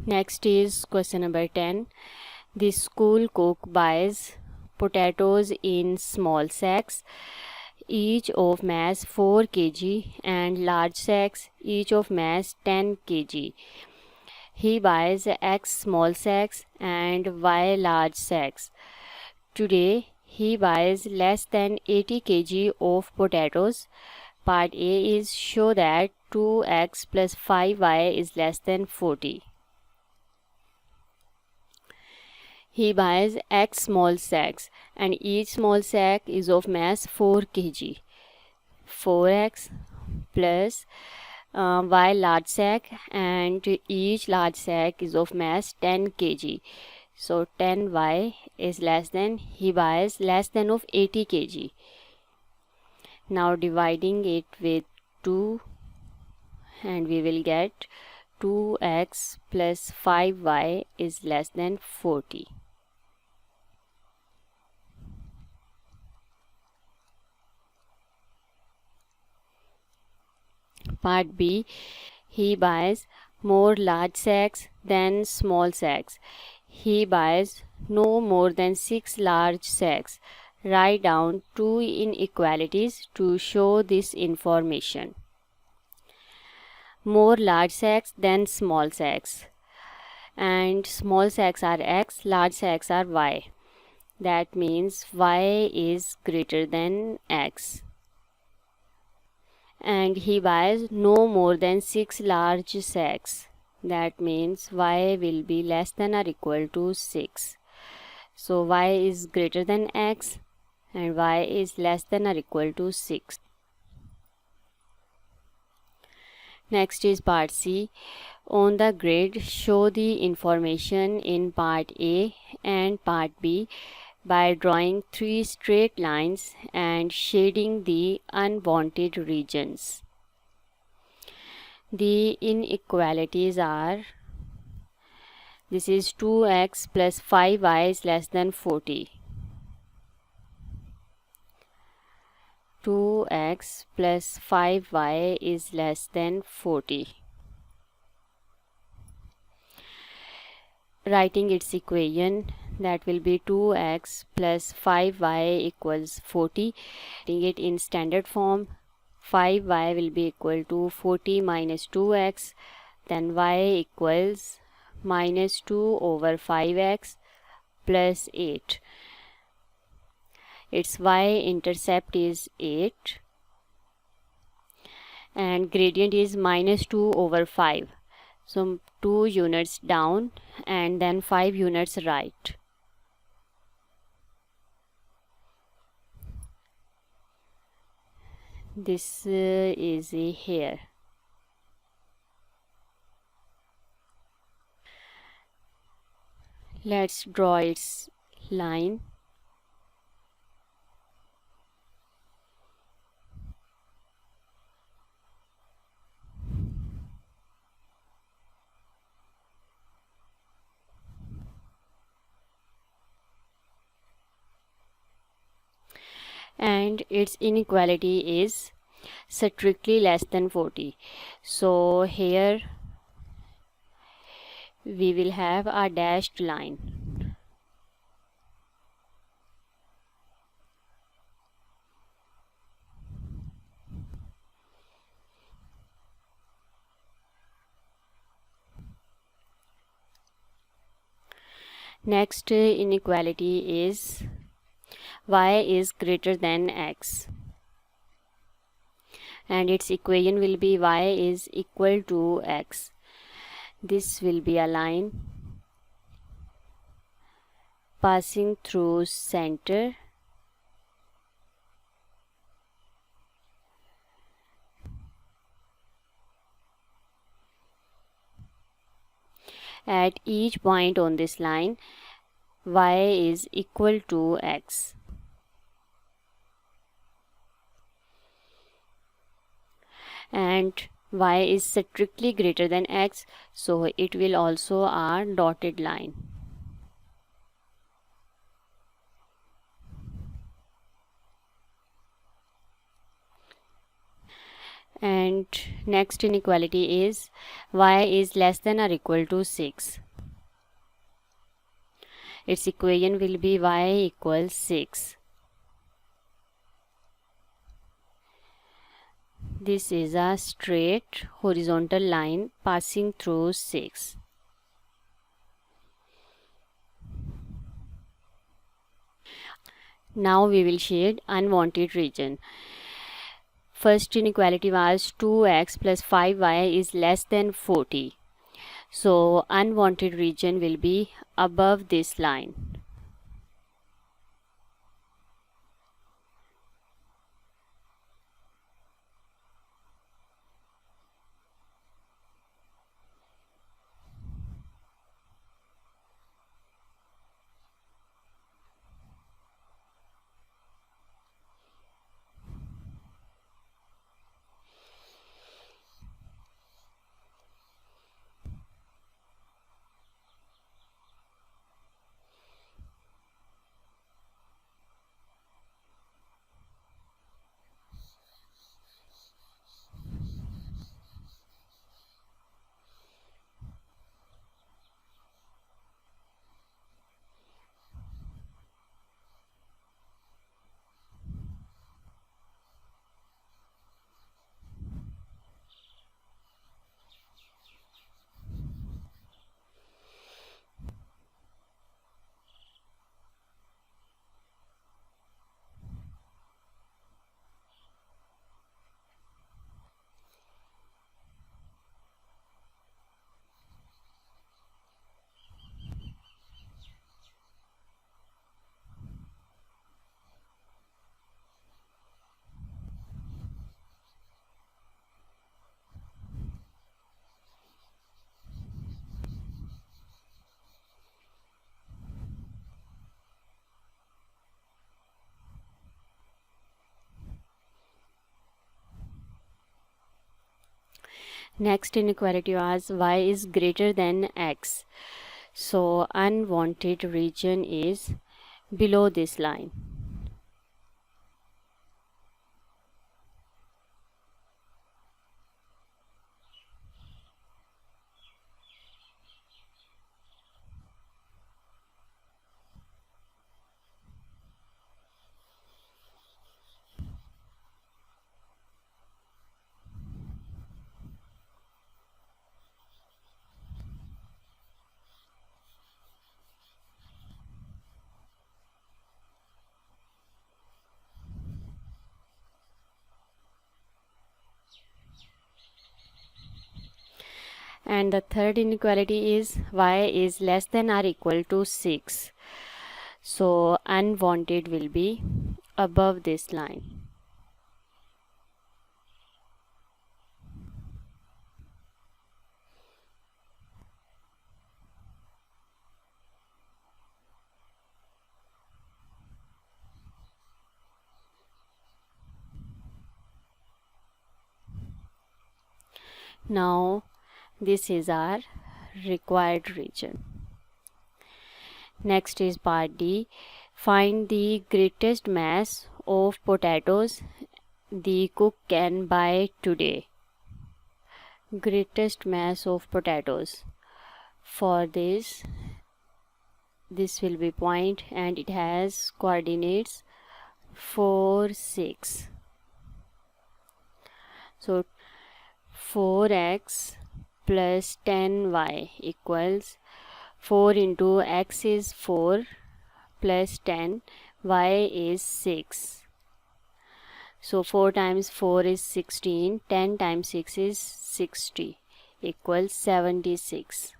Next is question number 10. The school cook buys potatoes in small sacks, each of mass 4 kg, and large sacks, each of mass 10 kg. He buys X small sacks and Y large sacks. Today, he buys less than 80 kg of potatoes. Part A is show that 2x plus 5y is less than 40. He buys X small sacks and each small sack is of mass 4 kg. 4x plus Y large sack and each large sack is of mass 10 kg. So 10y is less than, he buys less than of 80 kg. Now dividing it with 2 and we will get 2x plus 5y is less than 40. Part B, he buys more large sacks than small sacks. He buys no more than 6 large sacks. Write down 2 inequalities to show this information. More large sacks than small sacks. And small sacks are x, large sacks are y. That means y is greater than x. And he buys no more than 6 large sacks. That means y will be less than or equal to 6. So y is greater than x and y is less than or equal to 6. Next is part C. On the grid, show the information in part A and part B by drawing 3 straight lines and shading the unwanted regions. The inequalities are, this is 2x plus 5y is less than 40. 2x plus 5y is less than 40. Writing its equation, that will be 2x plus 5y equals 40. Writing it in standard form, 5y will be equal to 40 minus 2x, then y equals minus 2 over 5x plus 8. Its y-intercept is 8 and gradient is minus 2 over 5. So 2 units down and then 5 units right. This is here. Let's draw its line. And its inequality is strictly less than 40. So here we will have a dashed line. Next inequality is y is greater than x and its equation will be y is equal to x. This will be a line passing through center at each point on this line. Y is equal to x. And y is strictly greater than x, so it will also a dotted line. And next inequality is y is less than or equal to 6. Its equation will be y equals 6. This is a straight horizontal line passing through 6. Now we will shade unwanted region. First inequality was 2x plus 5y is less than 40. So unwanted region will be above this line. Next inequality was y is greater than x. So unwanted region is below this line. And the third inequality is y is less than or equal to 6. So unwanted will be above this line. Now this is our required region. Next is part D. Find the greatest mass of potatoes the cook can buy today. Greatest mass of potatoes. For this will be point and it has coordinates 4, 6. So 4x plus 10y equals 4 into x is 4 plus 10, y is 6. So 4 times 4 is 16, 10 times 6 is 60 equals 76.